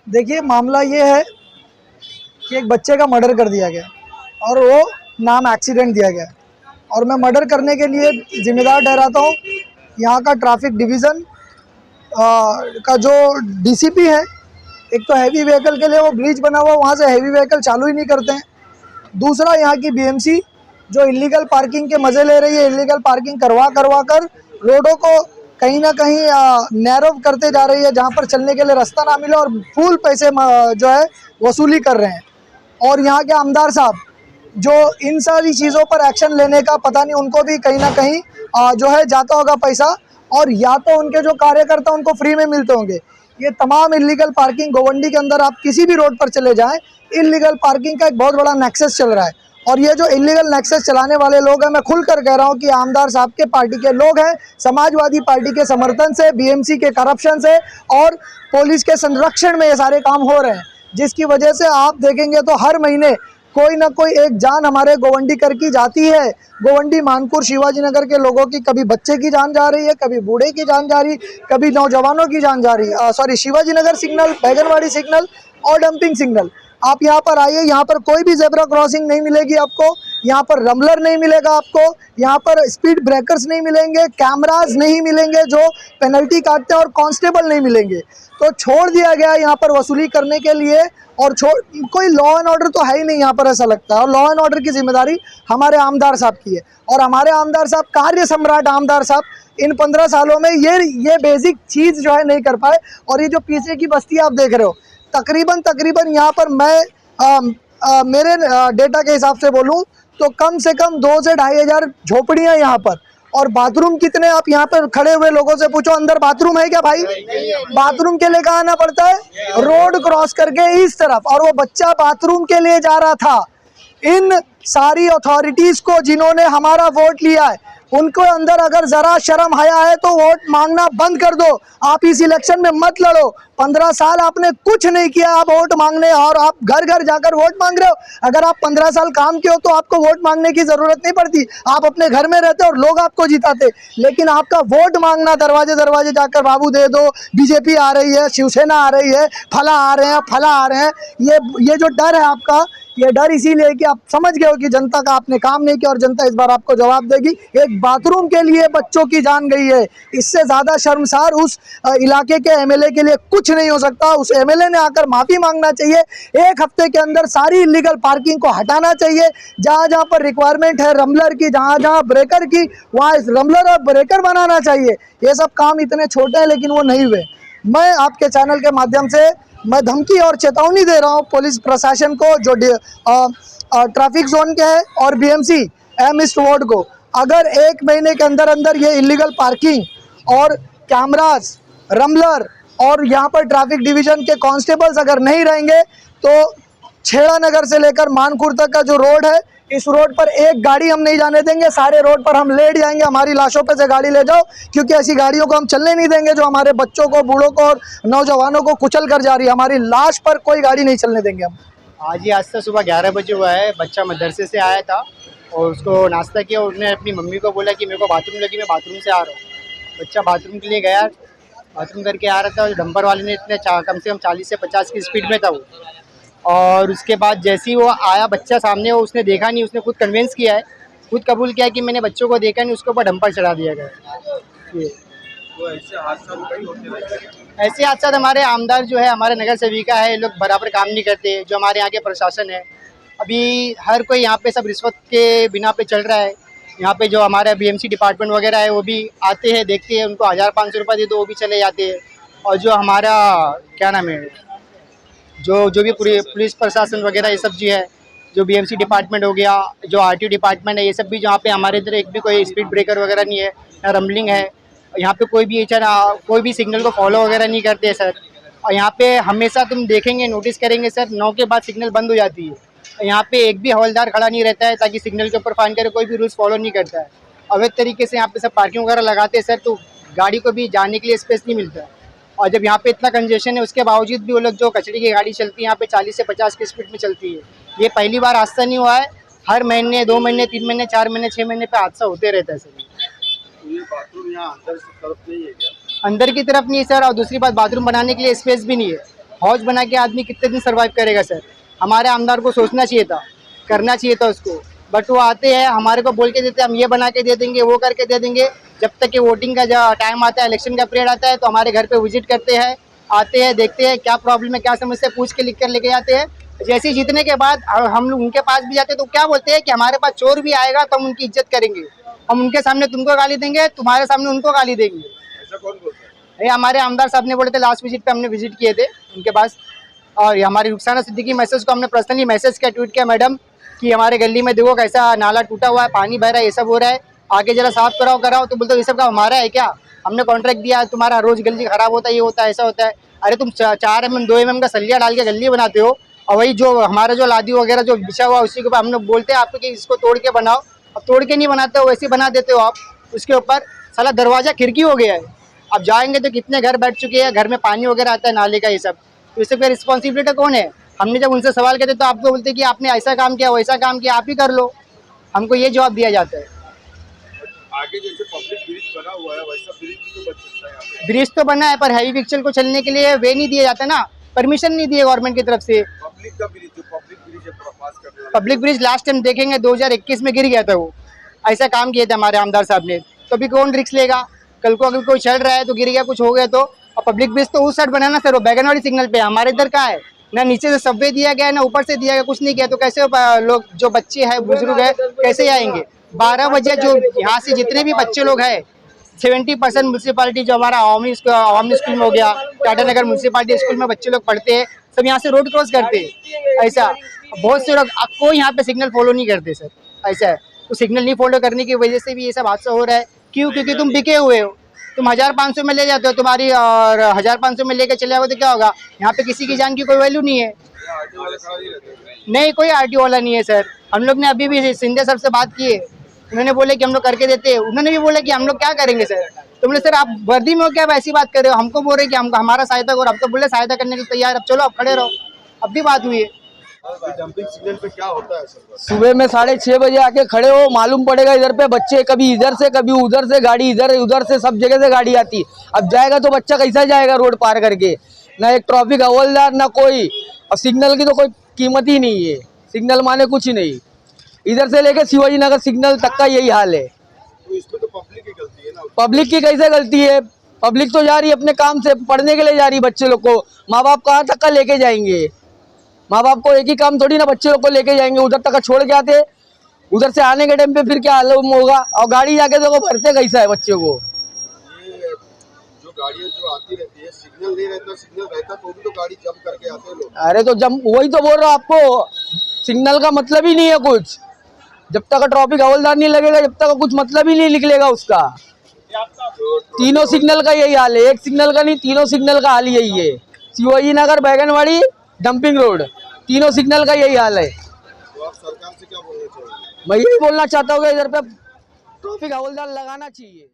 देखिए मामला ये है कि एक बच्चे का मर्डर कर दिया गया और वो नाम एक्सीडेंट दिया गया और मैं मर्डर करने के लिए जिम्मेदार ठहराता हूँ यहाँ का ट्रैफिक डिवीज़न का जो डीसीपी है। एक तो हैवी व्हीकल के लिए वो ब्रिज बना हुआ, वहाँ से हैवी व्हीकल चालू ही नहीं करते हैं। दूसरा यहाँ की बीएमसी जो इलीगल पार्किंग के मज़े ले रही है, इलीगल पार्किंग करवा कर रोडों को कहीं ना कहीं नैरो करते जा रही है, जहाँ पर चलने के लिए रास्ता ना मिले और फुल पैसे जो है वसूली कर रहे हैं। और यहाँ के आमदार साहब जो इन सारी चीज़ों पर एक्शन लेने का पता नहीं, उनको भी कहीं ना कहीं जो है जाता होगा पैसा, और या तो उनके जो कार्यकर्ता उनको फ्री में मिलते होंगे। ये तमाम इलीगल पार्किंग गोवंडी के अंदर आप किसी भी रोड पर चले जाएं, इलीगल पार्किंग का एक बहुत बड़ा नेक्सस चल रहा है। और ये जो इलीगल नेक्सस चलाने वाले लोग हैं, मैं खुलकर कह रहा हूँ कि आमदार साहब के पार्टी के लोग हैं, समाजवादी पार्टी के समर्थन से, बीएमसी के करप्शन से और पुलिस के संरक्षण में ये सारे काम हो रहे हैं, जिसकी वजह से आप देखेंगे तो हर महीने कोई ना कोई एक जान हमारे गोवंडी कर की जाती है। गोवंडी, मानपुर, शिवाजी नगर के लोगों की कभी बच्चे की जान जा रही है, कभी बूढ़े की जान जा रही, कभी नौजवानों की जान जा रही। शिवाजी नगर सिग्नल, बैगनवाड़ी सिग्नल और डंपिंग सिग्नल, आप यहाँ पर आइए, यहाँ पर कोई भी जेब्रा क्रॉसिंग नहीं मिलेगी आपको, यहाँ पर रमलर नहीं मिलेगा आपको, यहाँ पर स्पीड ब्रेकर्स नहीं मिलेंगे, कैमरास नहीं मिलेंगे जो पेनल्टी काटते हैं, और कांस्टेबल नहीं मिलेंगे। तो छोड़ दिया गया यहाँ पर वसूली करने के लिए, और कोई लॉ एंड ऑर्डर तो है ही नहीं यहाँ पर, ऐसा लगता है। और लॉ एंड ऑर्डर की जिम्मेदारी हमारे आमदार साहब की है, और हमारे आमदार साहब, कार्य सम्राट आमदार साहब, इन 15 सालों में ये बेसिक चीज़ जो है नहीं कर पाए। और ये जो पीछे की बस्ती आप देख रहे हो, तकरीबन यहाँ पर मैं मेरे डेटा के हिसाब से बोलूँ तो कम से कम 2 से 2,500 झोपड़ियाँ यहाँ पर। और बाथरूम कितने, आप यहाँ पर खड़े हुए लोगों से पूछो, अंदर बाथरूम है क्या भाई? बाथरूम के लिए कहाँ आना पड़ता है? रोड क्रॉस करके इस तरफ। और वो बच्चा बाथरूम के लिए जा रहा था। इन सारी अथॉरिटीज को जिन्होंने हमारा वोट लिया है, उनको अंदर अगर जरा शर्म हया है तो वोट मांगना बंद कर दो। आप इस इलेक्शन में मत लड़ो। 15 साल आपने कुछ नहीं किया, आप वोट मांगने और आप घर घर जाकर वोट मांग रहे हो। अगर आप 15 साल काम किए हो तो आपको वोट मांगने की जरूरत नहीं पड़ती, आप अपने घर में रहते और लोग आपको जिताते। लेकिन आपका वोट मांगना, दरवाजे दरवाजे जाकर बाबू दे दो, बीजेपी आ रही है, शिवसेना आ रही है, फला आ रहे हैं, फला आ रहे हैं, ये जो डर है आपका, ये डर इसीलिए कि आप समझ गए हो कि जनता का आपने काम नहीं किया और जनता इस बार आपको जवाब देगी। एक बाथरूम के लिए बच्चों की जान गई है, इससे ज़्यादा शर्मसार उस इलाके के एमएलए के लिए कुछ नहीं हो सकता। उस एमएलए ने आकर माफ़ी मांगना चाहिए, 1 हफ्ते के अंदर सारी इलीगल पार्किंग को हटाना चाहिए। जहाँ जहाँ पर रिक्वायरमेंट है रमलर की, जहाँ जहाँ ब्रेकर की, वहाँ रमलर और ब्रेकर बनाना चाहिए। ये सब काम इतने छोटे हैं लेकिन वो नहीं हुए। मैं आपके चैनल के माध्यम से मैं धमकी और चेतावनी दे रहा हूँ पुलिस प्रशासन को, जो ट्रैफिक जोन के है, और बीएमसी एम ईस्ट वार्ड को, अगर 1 महीने के अंदर अंदर ये इलीगल पार्किंग और कैमरास, रमलर और यहाँ पर ट्रैफिक डिवीज़न के कांस्टेबल्स अगर नहीं रहेंगे तो छेड़ा नगर से लेकर मानपुर तक का जो रोड है, इस रोड पर एक गाड़ी हम नहीं जाने देंगे। सारे रोड पर हम लेट जाएंगे, हमारी लाशों पे से गाड़ी ले जाओ, क्योंकि ऐसी गाड़ियों को हम चलने नहीं देंगे जो हमारे बच्चों को, बूढ़ों को और नौजवानों को कुचल कर जा रही है। हमारी लाश पर कोई गाड़ी नहीं चलने देंगे हम। आज सुबह 11 बजे हुआ है। बच्चा मदरसे से आया था और उसको नाश्ता किया, उसने अपनी मम्मी को बोला कि मेरे को बाथरूम लगी, मैं बाथरूम से आ रहा हूँ। बच्चा बाथरूम के लिए गया, बाथरूम करके आ रहा था, डंपर वाले ने इतने कम से कम 40 से 50 की स्पीड में था वो। और उसके बाद जैसे ही वो आया, बच्चा सामने, वो उसने देखा नहीं, उसने खुद कन्विंस किया है, खुद कबूल किया कि मैंने बच्चों को देखा नहीं, उसके ऊपर डंपर चढ़ा दिया गया। तो ऐसे हादसा हमारे आमदार जो है, हमारे नगर सेविका है, ये लोग बराबर काम नहीं करते। जो हमारे यहाँ के प्रशासन है, अभी हर कोई यहाँ पे सब रिश्वत के बिना पे चल रहा है। यहाँ पे जो हमारा बीएमसी डिपार्टमेंट वगैरह है, वो भी आते हैं, देखते हैं, उनको 1000-500 रुपये दे दो, वो भी चले जाते हैं। और जो हमारा क्या नाम है, जो भी पुलिस प्रशासन वगैरह ये सब जी है, जो बीएमसी डिपार्टमेंट हो गया, जो आरटीओ डिपार्टमेंट है, ये सब भी जहाँ पे हमारे इधर एक भी कोई स्पीड ब्रेकर वगैरह नहीं है, ना रमलिंग है। यहाँ पे कोई भी सिग्नल को फॉलो वगैरह नहीं करते सर। और यहाँ पे हमेशा तुम देखेंगे, नोटिस करेंगे सर, 9 के बाद सिग्नल बंद हो जाती है। यहाँ पे एक भी हवलदार खड़ा नहीं रहता है ताकि सिग्नल के ऊपर फाइन करे, कोई भी रूल्स फॉलो नहीं करता है। अवैध तरीके से यहाँ पे सब पार्किंग वगैरह लगाते हैं सर, तो गाड़ी को भी जाने के लिए स्पेस नहीं मिलता है। और जब यहाँ पे इतना कंजेशन है, उसके बावजूद भी वो लोग, जो कचरे की गाड़ी चलती है यहाँ पे 40 से 50 की स्पीड में चलती है। ये पहली बार हादसा नहीं हुआ है, हर महीने, 2 महीने, 3 महीने, 4 महीने, 6 महीने पे हादसा होते रहता है सर। ये बाथरूम यहाँ अंदर की तरफ नहीं है क्या? अंदर की तरफ नहीं है सर, और दूसरी बात, बाथरूम बनाने के लिए स्पेस भी नहीं है। हौज बना के आदमी कितने दिन सर्वाइव करेगा सर। हमारे आमदार को सोचना चाहिए था, करना चाहिए था उसको, बट वो आते हैं हमारे को बोल के देते हैं हम ये बना के दे देंगे, वो करके दे देंगे। जब तक कि वोटिंग का जब टाइम आता है, इलेक्शन का पीरियड आता है, तो हमारे घर पे विजिट करते हैं, आते हैं, देखते हैं क्या प्रॉब्लम है, क्या समस्या, पूछ के लिख कर लेके जाते हैं। जैसे ही जीतने के बाद हम लोग उनके पास भी जाते हैं तो क्या बोलते हैं कि हमारे पास चोर भी आएगा तो हम उनकी इज्जत करेंगे, हम उनके सामने तुमको गाली देंगे, तुम्हारे सामने उनको गाली देंगे। ऐसा कौन बोलता है? ये हमारे आमदार साहब ने बोले थे, लास्ट विजिट पे हमने विजिट किए थे उनके पास, और ये हमारी रुखसाना सिद्दीकी मैसेज को हमने पर्सनली मैसेज किया, ट्वीट किया, मैडम कि हमारे गली में देखो कैसा नाला टूटा हुआ है, पानी बह रहा है, ये सब हो रहा है, आगे जरा साफ कराओ। तो बोलते ये सब का हमारा है क्या, हमने कॉन्ट्रैक्ट दिया, तुम्हारा रोज गली खराब होता है, ये होता है, ऐसा होता है। अरे तुम 4 mm 2 mm का सलिया डाल के गली बनाते हो, और वही जो हमारा जो लादी वगैरह जो बिछा हुआ उसी के ऊपर हम लोग बोलते हैं आपको कि इसको तोड़ के बनाओ, अब तोड़ के नहीं बनाते हो, वैसे बना देते हो आप। उसके ऊपर साला दरवाजा खिड़की हो गया है, अब जाएंगे तो कितने घर बैठ चुके हैं, घर में पानी वगैरह आता है नाले का, ये सब। तो इससे फिर रिस्पॉन्सिबिलिटी कौन है? हमने जब उनसे सवाल करते तो आपको बोलते कि आपने ऐसा काम किया, वैसा काम किया, आप ही कर लो, हमको ये जवाब दिया जाता है। आगे जैसे पब्लिक ब्रिज बना हुआ है वैसा ब्रिज भी तो बन सकता है यहाँ पे। ब्रिज तो बना है पर हैवी व्हीकल को चलने के लिए वे नहीं दिए जाते ना, परमिशन नहीं दिए गवर्नमेंट की तरफ से। पब्लिक का ब्रिज जो पब्लिक ब्रिज है पूरा पास करने वाला। पब्लिक ब्रिज लास्ट टाइम देखेंगे 2021 में गिर गया था, वो ऐसा काम किया था हमारे आमदार साहब ने। तो अभी कौन रिस्क लेगा? कल को अगर कोई चल रहा है तो गिर गया, कुछ हो गया तो। और पब्लिक ब्रिज तो उस साइड बना ना सर, वो बैगनवाड़ी सिग्नल पे, हमारे इधर का है ना, नीचे से सबवे दिया गया है ना ऊपर से दिया गया, कुछ नहीं किया। तो कैसे लोग जो बच्चे हैं बुजुर्ग है कैसे आएंगे? 12 बजे जो यहाँ से जितने भी बच्चे लोग हैं 70% म्यूनसिपालिटी जो हमारा आवामी स्कूल में हो गया, टाटा नगर म्यूनसिपालिटी स्कूल में बच्चे लोग पढ़ते हैं, सब यहाँ से रोड क्रॉस करते हैं। ऐसा बहुत से लोग, कोई यहाँ पे सिग्नल फॉलो नहीं करते सर, ऐसा है। तो सिग्नल नहीं फॉलो करने की वजह से भी ये सब हादसा हो रहा है। क्यों? क्योंकि तुम बिके हुए हो, तुम 1500 में ले जाते हो तुम्हारी, और 1500 में लेके चले जाओगे तो क्या होगा? यहाँ पे किसी की जान की कोई वैल्यू नहीं है। आरटीओ वाले खड़ा नहीं रहते हैं। नहीं, कोई आरटीओ वाला नहीं है सर। हम लोग ने अभी भी सिंधिया सर से बात की है, उन्होंने बोले कि हम लोग करके देते हैं। उन्होंने भी बोला कि हम लोग क्या करेंगे सर। तो बोले सर आप वर्दी में हो क्या, ऐसी बात कर रहे हो? हमको बोल रहे कि हमको हमारा सहायता करो, अब तो बोले सहायता करने के लिए तैयार, अब चलो अब खड़े रहो। अब भी बात हुई है। डंपिंग सिग्नल पे क्या होता है सर? सुबह में 6:30 बजे आके खड़े हो, मालूम पड़ेगा इधर पे बच्चे कभी इधर से कभी उधर से गाड़ी, इधर उधर से सब जगह से गाड़ी आती। अब जाएगा तो बच्चा कैसा जाएगा रोड पार करके? ना एक ट्रैफिक हवलदार ना कोई, और सिग्नल की तो कोई कीमत ही नहीं है। सिग्नल माने कुछ ही नहीं, इधर से लेके शिवाजी नगर सिग्नल तक का यही हाल है। तो इसमें तो पब्लिक की गलती है ना। पब्लिक की कैसे गलती है? पब्लिक तो जा रही है अपने काम से, पढ़ने के लिए जा रही है बच्चे लोग को। माँ बाप कहाँ तक का लेके जाएंगे? माँ बाप को एक ही काम थोड़ी ना, बच्चे लोग को लेके जाएंगे, उधर तक का छोड़ के आते, उधर से आने के टाइम पे फिर क्या हाल होगा? और गाड़ी जाके देखो भरते कैसा है बच्चे को। ये जो गाड़ियाँ जो आती रहती है, सिग्नल नहीं रहता, सिग्नल रहता तो भी तो गाड़ी जंप करके आते हैं लोग। अरे तो जब वही तो बोल रहा हूँ आपको, सिग्नल का मतलब ही नहीं है कुछ। जब तक ट्रैफिक हवलदार नहीं लगेगा, जब तक कुछ मतलब ही नहीं निकलेगा उसका। तीनों सिग्नल का यही हाल है, एक सिग्नल का नहीं, तीनों सिग्नल का हाल यही है। शिवाजी नगर, बैगनवाड़ी, डंपिंग रोड, तीनों सिग्नल का यही हाल है। तो आप सरकार से क्या बोलना चाहेंगे? मैं यही बोलना चाहता हूँ कि इधर पे ट्रैफिक हवलदार लगाना चाहिए।